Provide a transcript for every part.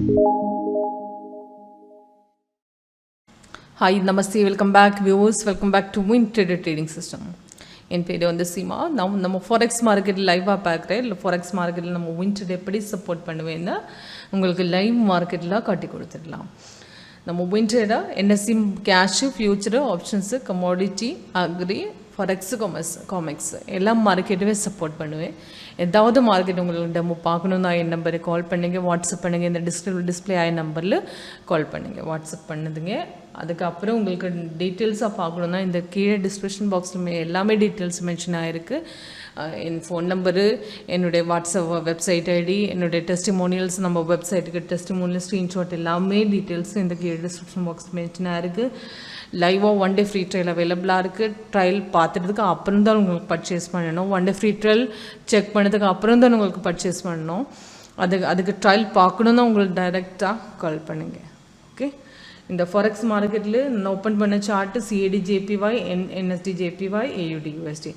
Hi, Namaste, welcome back viewers, welcome back to WinTrader Trading System. என் பேர் வந்து சீமா. நம்ம forex மார்க்கெட்டில் லைவாக பார்க்குறேன். இல்லை ஃபாரெக்ஸ் மார்க்கெட்டில் நம்ம WinTrader எப்படி சப்போர்ட் பண்ணுவேன்னு உங்களுக்கு லைவ் மார்க்கெட்டில் காட்டி கொடுத்துடலாம். நம்ம WinTrader NSE cash, future, options, commodity, agri, forex, comex எல்லா மார்க்கெட்டுமே சப்போர்ட் பண்ணுவேன். ஏதாவது மார்க்கெட் உங்களுக்கு டெமோ பார்க்கணுன்னா என் நம்பருக்கு கால் பண்ணுங்க, வாட்ஸ்அப் பண்ணுங்கள். இந்த டிஸ்பிளே ஆய நம்பரில் கால் பண்ணுங்கள், வாட்ஸ்அப் பண்ணுதுங்க. அதுக்கப்புறம் உங்களுக்கு டீட்டெயில்ஸாக பார்க்கணுன்னா இந்த கீழே டிஸ்கிரிப்ஷன் பாக்ஸில் எல்லாமே டீட்டெயில்ஸ் மென்ஷன் ஆகிருக்கு. என் ஃபோன் நம்பரு, என்னுடைய வாட்ஸ்அப் வெப்சைட் ஐடி, என்னுடைய டெஸ்டிமோனியல்ஸ், நம்ம வெப்சைட்டுக்கு டெஸ்டிமோனியல் ஸ்க்ரீன்ஷாட் எல்லாமே டீட்டெயில்ஸ் இந்த கீழே டிஸ்கிரிப்ஷன் பாக்ஸ் மென்ஷன் ஆகிருக்கு. லைவாக 1 டே ஃப்ரீ ட்ரையல் அவைலபிளாக இருக்குது. ட்ரையல் பார்த்துட்டதுக்கு அப்புறம் தான் உங்களுக்கு பர்ச்சேஸ் பண்ணணும். 1 டே ஃப்ரீ ட்ரையல் செக் பண்ணதுக்கு அப்புறம் தான் உங்களுக்கு பர்ச்சேஸ் பண்ணணும். அதுக்கு ட்ரையல் பார்க்கணுன்னா உங்களுக்கு டைரெக்டாக கால் பண்ணுங்கள். ஓகே, இந்த ஃபாரெக்ஸ் மார்க்கெட்டில் நான் ஓப்பன் பண்ண chart CAD JPY, NSD JPY, AUD USD.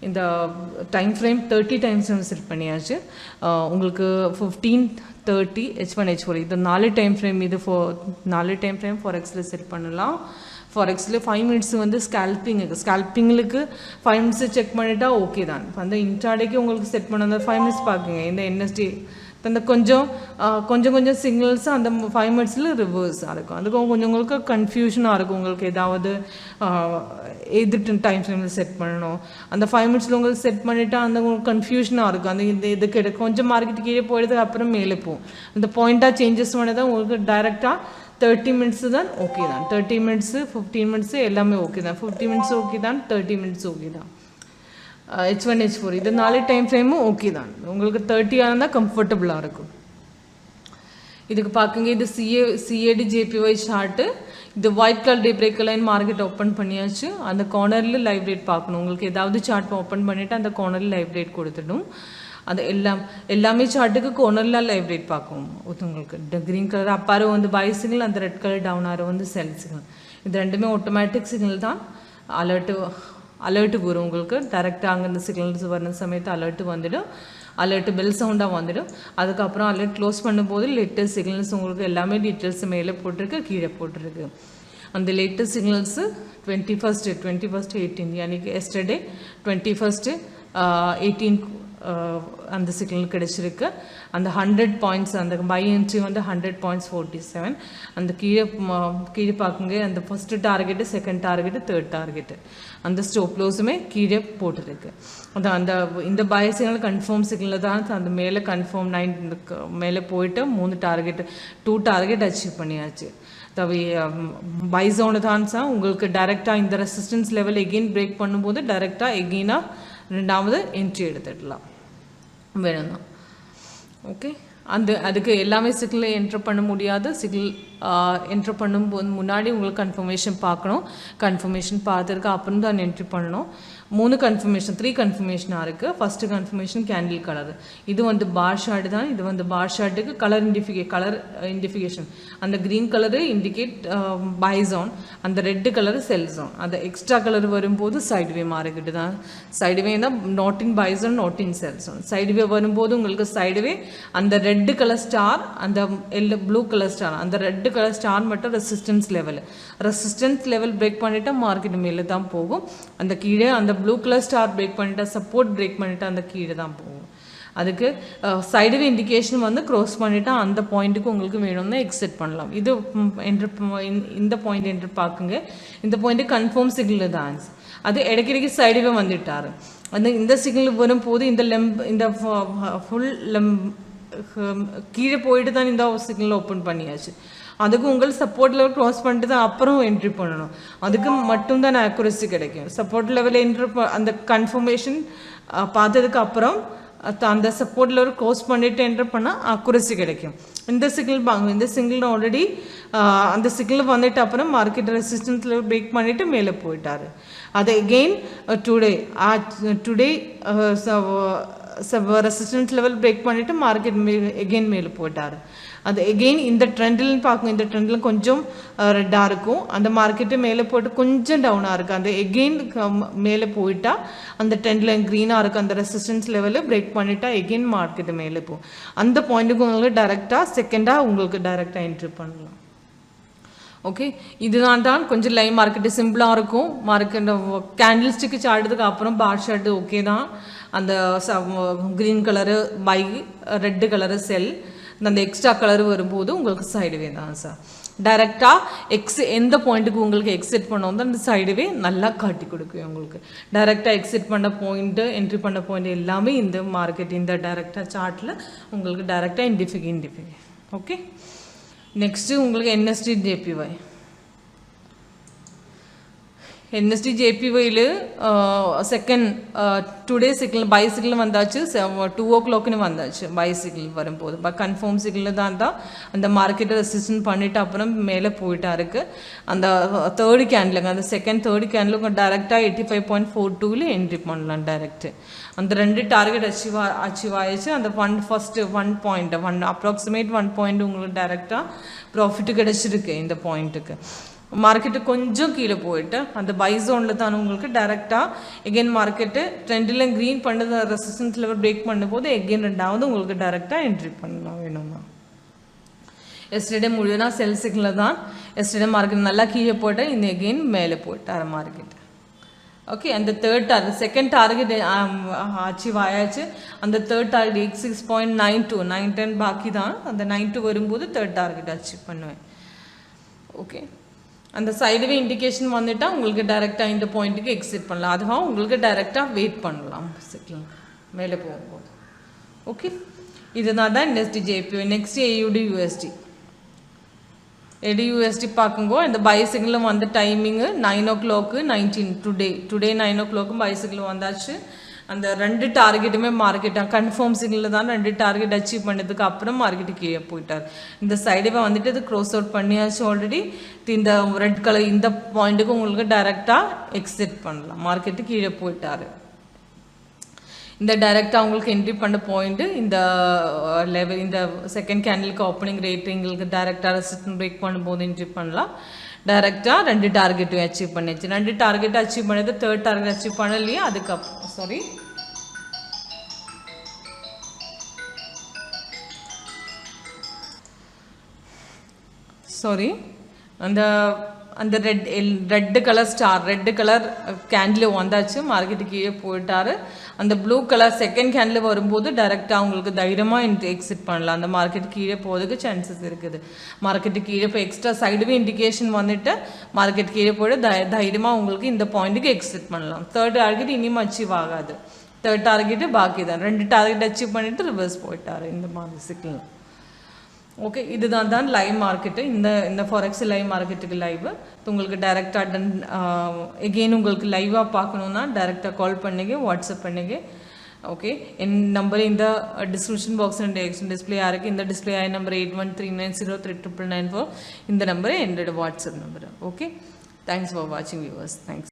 இந்த டைம் ஃப்ரேம் 30 டைம்ஸ் செட் பண்ணியாச்சு. உங்களுக்கு 15, 30, H1, H4 இது 4 டைம் ஃப்ரேம். இது 4 டைம் ஃப்ரேம் ஃபாரெக்ஸில் செட் பண்ணலாம். ஃபாரெக்ஸில் 5 மினிட்ஸ் வந்து ஸ்கேல்பிங்களுக்கு 5 மினிட்ஸு செக் பண்ணிட்டா ஓகே தான். அந்த இன்ட்ராடேக்கு உங்களுக்கு செட் பண்ண அந்த 5 மினிட்ஸ் பார்க்குங்க. இந்த NSD அந்த கொஞ்சம் சிக்னல்ஸ் அந்த 5 மினிட்ஸில் ரிவர்ஸாக இருக்கும். அதுக்கு கொஞ்சம் உங்களுக்கு கன்ஃபியூஷனாக இருக்கும். உங்களுக்கு ஏதாவது எது டைம் ஃப்ரேமில் செட் பண்ணணும், அந்த 5 மினிட்ஸில் உங்களுக்கு செட் பண்ணிவிட்டா அந்த உங்களுக்கு கன்ஃபியூஷனாக இருக்கும். அந்த இது கிடைக்கும் கொஞ்சம் மார்க்கெட் கீழே போயிடுறதுக்கு அப்புறம் மேலே போகும். அந்த பாயிண்ட்டாக சேஞ்சஸ் பண்ணதான் உங்களுக்கு டைரெக்டாக 30 மினிட்ஸு தான் ஓகே தான். 30 மினிட்ஸு 15 மினிட்ஸு எல்லாமே ஓகே தான். 50 மினிட்ஸ் ஓகே தான், 30 மினிட்ஸ் ஓகே தான். H1, H4 இது 4 டைம் ஃப்ரேமும் ஓகே தான். உங்களுக்கு 30 இருந்தால் கம்ஃபர்டபுளாக இருக்கும். இதுக்கு பார்க்குங்க, இது CAD JPY சார்ட்டு. இது white colour day break line market open பண்ணியாச்சு. அந்த கார்னரில் லைவ் ரேட் பார்க்கணும். உங்களுக்கு ஏதாவது சார்ட் ஓப்பன் பண்ணிவிட்டு அந்த கார்னரில் லைவ் ரேட் கொடுத்துடும். அது எல்லாமே சார்ட்டுக்கு கார்னரில் லைவ் ரேட் பார்க்கணும். உங்களுக்கு க்ரீன் கலர் அப் ஆரோ வந்து பை சிக்னல், அந்த ரெட் கலர் டவுன் ஆரோ வந்து செல் சிக்னல். இது ரெண்டுமே ஆட்டோமேட்டிக் சிக்னல் தான். அலர்ட்டு வரும் உங்களுக்கு டைரெக்டாக அங்கேருந்து சிக்னல்ஸ் வர சமயத்து அலர்ட்டு வந்துடும். அலர்ட்டு பெல் சவுண்டாக வந்துடும். அதுக்கப்புறம் அலர்ட் க்ளோஸ் பண்ணும்போது லேட்டஸ்ட் சிக்னல்ஸ் உங்களுக்கு எல்லாமே டீட்டெயில்ஸ் மேலே போட்டிருக்கு, கீழே போட்டிருக்கு. அந்த latest signals 21st 18 யானிக்கு yesterday 21st 18 அந்த சிக்னல் கிடச்சிருக்கு. அந்த 100 பாயிண்ட்ஸ் அந்த பை என்ட்ரி வந்து 100.47. அந்த கீழே பார்க்குங்க, அந்த first target, second target, third target, அந்த ஸ்டாப் லாஸுமே கீழே போட்டுருக்கு. அந்த இந்த பை சிக்னல் கன்ஃபார்ம் சிக்னலில் தான். அந்த மேலே கன்ஃபார்ம் 9 மேலே போயிட்டு 3 டார்கெட்டு 2 டார்கெட் அச்சீவ் பண்ணியாச்சு. பை ஜோனு தான் சார். உங்களுக்கு டைரெக்டாக இந்த ரெசிஸ்டன்ஸ் லெவல் எகெயின் பிரேக் பண்ணும்போது டைரெக்டாக எகெயினாக 2வது என்ட்ரி எடுத்துடலாம் வேணும்னா. ஓகே, அதுக்கு எல்லாமே சிக்னல் என்ட்ரு பண்ண முடியாது. சிக்னல் என்ட்ரு பண்ணும்போது முன்னாடி உங்களுக்கு கன்ஃபர்மேஷன் பார்க்கணும். கன்ஃபர்மேஷன் பார்த்ததுக்கு அப்புறம் தான் என்ட்ரி பண்ணணும். 3 கன்ஃபர்மேஷனாக இருக்குது. First confirmation candle colour. இது வந்து பார் ஷார்ட் தான். இது வந்து பார் ஷார்ட்டுக்கு கலர் இண்டிஃபிகேஷன். அந்த green colour indicate buy zone, அந்த ரெட்டு கலரு செல் ஜோன். அந்த எக்ஸ்ட்ரா கலர் வரும்போது சைடுவே மாறிக்கிட்டு தான். சைடுவே தான் not in buy zone, not in sell zone. Sideway வரும்போது உங்களுக்கு சைடுவே அந்த ரெட்டு கலர் ஸ்டார், அந்த ப்ளூ கலர் ஸ்டார், அந்த ரெட்டு கலர் ஸ்டார் மட்டும் ரெசிஸ்டன்ஸ் லெவல் பிரேக் பண்ணிவிட்டால் மார்க்கெட் மேலே தான் போகும். அந்த கீழே அந்த ப்ளூ கலர் ஸ்டார் பிரேக் பண்ணிட்டா, சப்போர்ட் பிரேக் பண்ணிட்டா அந்த கீழே தான் போகும். அதுக்கு சைடுவே இண்டிகேஷன் வந்து க்ராஸ் பண்ணிட்டா அந்த பாயிண்ட்டுக்கு உங்களுக்கு வேணும்னா எக்ஸிட் பண்ணலாம். இது இந்த பாயிண்ட் என்று பார்க்குங்க. இந்த பாயிண்ட்டு கன்ஃபார்ம் சிக்னல் தான். அது இடைக்கிடைக்கு சைடுவே வந்துட்டார். இந்த சிக்னல் வரும்போது இந்த ஃபுல் கீழே போயிட்டு தான் இந்த சிக்னல் ஓப்பன் பண்ணியாச்சு. அதுக்கு உங்களுக்கு சப்போர்ட் லெவல் க்ராஸ் பண்ணிட்டு தான் அப்புறம் என்ட்ரி பண்ணணும். அதுக்கு மட்டும்தான் அக்யூரசி கிடைக்கும். சப்போர்ட் லெவல் அந்த கன்ஃபர்மேஷன் பார்த்ததுக்கு அப்புறம் அந்த சப்போர்ட் லெவல் க்ளோஸ் பண்ணிவிட்டு என்ட்ரு பண்ணால் அக்யூரசி கிடைக்கும். இந்த சிக்னல் பாருங்க, இந்த சிக்னல் ஆல்ரெடி அந்த சிக்னல் வந்துட்டு அப்புறம் மார்க்கெட் ரெசிஸ்டன்ஸ் லெவல் பிரேக் பண்ணிவிட்டு மேலே போயிட்டார். அது again today resistance level break பண்ணிவிட்டு மார்க்கெட் எகெயின் மேலே போயிட்டார். அது எகெயின் இந்த ட்ரெண்டில் பார்க்கும், இந்த ட்ரெண்டில் கொஞ்சம் ரெட்டாக இருக்கும், அந்த மார்க்கெட்டு மேலே போய்ட்டு கொஞ்சம் டவுனாக இருக்குது. அந்த எகெயின் மேலே போயிட்டா அந்த ட்ரெண்டில் க்ரீனாக இருக்குது, அந்த ரெசிஸ்டன்ஸ் லெவலில் பிரேக் பண்ணிட்டா எகெயின் மார்க்கெட்டு மேலே போகும். அந்த பாயிண்ட்டுக்கு உங்களுக்கு டைரெக்டாக செகண்டாக உங்களுக்கு டைரெக்டாக என்ட்ரி பண்ணலாம். ஓகே, இதுதான் தான் கொஞ்சம் லைவ் மார்க்கெட்டு சிம்பிளாக இருக்கும். மார்க்கெட் கேண்டில் ஸ்டிக்கு சாடுறதுக்கு அப்புறம் பார் ஷார்ட்டு ஓகே தான். அந்த green colour buy, red colour sell, அந்த எக்ஸ்ட்ரா கலர் வரும்போது உங்களுக்கு சைடுவே தான் சார். டைரெக்டாக எந்த பாயிண்ட்டுக்கு உங்களுக்கு எக்ஸிட் பண்ணோம் அந்த சைடுவே நல்லா காட்டி கொடுக்கும். உங்களுக்கு டைரெக்டாக எக்ஸிட் பண்ண பாயிண்ட்டு, என்ட்ரி பண்ண பாயிண்ட் எல்லாமே இந்த மார்க்கெட் இந்த டைரெக்டாக சார்ட்டில் உங்களுக்கு டைரெக்டாக இண்டிஃபிகை. ஓகே, நெக்ஸ்ட்டு உங்களுக்கு NSE JPY. NSE JPYயில் second today signal buy signal வந்தாச்சு, 2 o'clock வந்தாச்சு. பை சிக்னல் வரும்போது கன்ஃபார்ம் சிக்னல் தான் அந்த மார்க்கெட்டை ரெசிஸ்டன்ட் பண்ணிவிட்டு அப்புறம் மேலே போயிட்டா இருக்குது. அந்த தேர்டு கேண்டிலுங்க, அந்த தேர்டு கேண்டிலுக்கு டைரெக்டாக 85.42 என்ட்ரி பண்ணலாம் டைரெக்டு. அந்த 2 டார்கெட் அச்சீவ் ஆயிடுச்சு. அந்த ஃபஸ்ட்டு 1 பாயிண்ட் அப்ராக்சிமேட் 1 பாயிண்ட் உங்களுக்கு டைரெக்டாக ப்ராஃபிட்டு கிடச்சிருக்கு. இந்த பாயிண்ட்டுக்கு மார்க்கெட்டு கொஞ்சம் கீழே போயிட்டு அந்த பை ஜோனில் தான் உங்களுக்கு டைரெக்டாக எகெயின் மார்க்கெட்டு ட்ரெண்டில் க்ரீன் பண்ணது ரெசிஸ்டன்ஸ் லெவல் பிரேக் பண்ணும்போது எகெயின் ரெண்டாவது உங்களுக்கு டைரெக்டாக என்ட்ரி பண்ணலாம் வேணும்னா. எஸ்டர்டே முழுவதுனா செல் சிக்னல் தான். எஸ்டர்டே மார்க்கெட் நல்லா கீழே போட்டு இந்த எகெயின் மேலே போயிட்டார் மார்க்கெட். ஓகே, அந்த செகண்ட் டார்கெட் அச்சீவ் ஆயாச்சு. அந்த தேர்ட் டார்கெட் 86.92 910 பாக்கி தான். அந்த 92 வரும்போது தேர்ட் டார்கெட் அச்சீவ் பண்ணுவேன். ஓகே, அந்த சைடுவே இண்டிகேஷன் வந்துட்டால் உங்களுக்கு டைரெக்டாக இந்த பாயிண்ட்டுக்கு எக்ஸிட் பண்ணலாம். அதுவாக உங்களுக்கு டைரெக்டாக வெயிட் பண்ணலாம் சிக்னல் மேலே போகும்போது. ஓகே, இதுதான் NSE JPY. Next AUD USD பார்க்குங்கோ. இந்த பை சிக்னலும் வந்த timing 9 o'clock 19 today 9 o'clock by signal வந்தாச்சு. அந்த 2 டார்கெட்டுமே மார்க்கெட்டாக கன்ஃபார்ம் சிக்னலில் தான் 2 டார்கெட் அச்சீவ் பண்ணதுக்கு அப்புறம் மார்க்கெட்டு கீழே போயிட்டார். இந்த சைடுவே வந்துட்டு இது க்ரோஸ் அவுட் பண்ணியாச்சு ஆல்ரெடி. இந்த ரெட் கலர் இந்த பாயிண்ட்டுக்கு உங்களுக்கு டைரெக்டாக எக்ஸிட் பண்ணலாம். மார்க்கெட்டு கீழே போயிட்டார். இந்த டைரெக்டாக உங்களுக்கு என்ட்ரி பண்ண பாயிண்ட்டு இந்த லெவல், இந்த செகண்ட் கேண்டிலுக்கு ஓப்பனிங் ரேட் எங்களுக்கு டைரெக்டாக ரெசிஸ்டன்ஸ் பிரேக் பண்ணும்போது என்ட்ரி பண்ணலாம். டைரெக்டாக 2 டார்கெட்டும் அச்சீவ் பண்ணிச்சு. 2 டார்கெட் அச்சீவ் பண்ணது, தேர்ட் டார்கெட் அச்சீவ் பண்ணலையே. அதுக்கப்புறம் சாரி அந்த red colour star, red colour candle வந்தாச்சு. மார்க்கெட்டு கீழே போயிட்டாரு. அந்த ப்ளூ கலர் செகண்ட் கேண்டில் வரும்போது டைரெக்டாக உங்களுக்கு தைரியமாக எக்ஸிட் பண்ணலாம். அந்த மார்க்கெட் கீழே போகிறதுக்கு சான்சஸ் இருக்குது. மார்க்கெட்டு கீழே இப்போ எக்ஸ்ட்ரா சைடுவே இண்டிகேஷன் வந்துட்டு மார்க்கெட் கீழே போய்ட்டு தைரியமாக உங்களுக்கு இந்த பாயிண்ட்டுக்கு எக்ஸிட் பண்ணலாம். தேர்ட் டார்கெட் இனிமேல் அச்சீவ் ஆகாது. தேர்ட் டார்கெட்டு பாக்கி தான். 2 டார்கெட் அச்சீவ் பண்ணிவிட்டு ரிவர்ஸ் போயிட்டார் இந்த மாதிரி சிக்னல். ஓகே, இதுதான் லைவ் மார்க்கெட்டு. இந்த ஃபாரெக்ஸ் லைவ் மார்க்கெட்டுக்கு லைவ். உங்களுக்கு டைரெக்டாக எகெயின் உங்களுக்கு லைவாக பார்க்கணுன்னா டைரெக்டாக கால் பண்ணுங்க, வாட்ஸ்அப் பண்ணுங்க. ஓகே, என் நம்பர் இந்த டிஸ்கிரிப்ஷன் பாக்ஸ் டிஸ்பிளே ஆகிருக்கு. இந்த டிஸ்பிளே ஆகிய நம்பர் 8139039994. இந்த நம்பர் என்னோட WhatsApp number. Okay, thanks for வாட்சிங் வியூவர்ஸ். தேங்க்ஸ்.